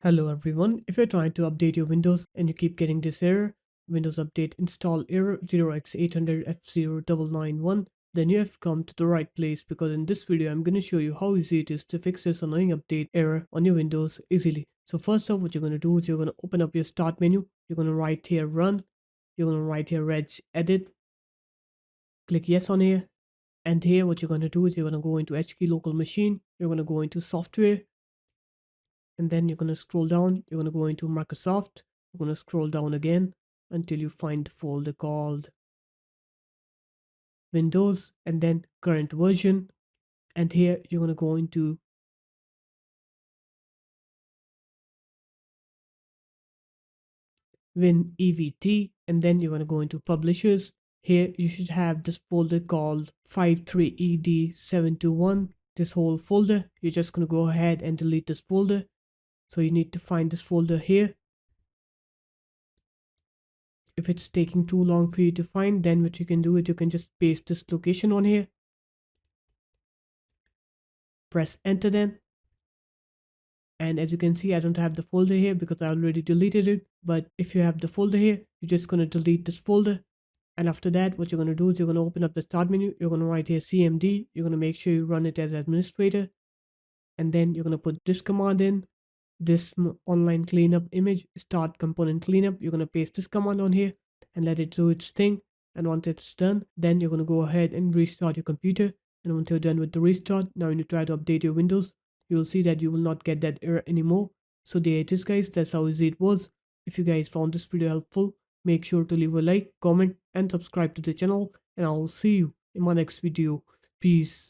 Hello everyone, if you're trying to update your Windows and you keep getting this error, Windows Update install error 0x800F0991, then you have come to the right place because in this video I'm going to show you how easy it is to fix this annoying update error on your Windows easily. So first off, what you're going to do is you're going to open up your start menu, you're going to write here run, you're going to write here regedit, click yes on here, and here what you're going to do is you're going to go into HKey local machine, you're going to go into software, and then you're going to scroll down, you're going to go into Microsoft, you're going to scroll down again until you find the folder called Windows and then current version, and here you're going to go into WINEVT, and then you're going to go into publishers. Here you should have this folder called 53ED721, this whole folder. You're just going to go ahead and delete this folder, so you need to find this folder here. If it's taking too long for you to find, then what you can do is you can just paste this location on here, press enter then, and as you can see I don't have the folder here because I already deleted it. But if you have the folder here, you're just going to delete this folder, and after that what you're going to do is you're going to open up the start menu, you're going to write here cmd, you're going to make sure you run it as administrator, and then you're going to put this command in, this online cleanup image start component cleanup. You're going to paste this command on here and let it do its thing, and once it's done, then you're going to go ahead and restart your computer. And once you're done with the restart, now when you try to update your Windows, you'll see that you will not get that error anymore. So there it is guys, that's how easy it was. If you guys found this video helpful, make sure to leave a like, comment and subscribe to the channel, and I'll see you in my next video. Peace.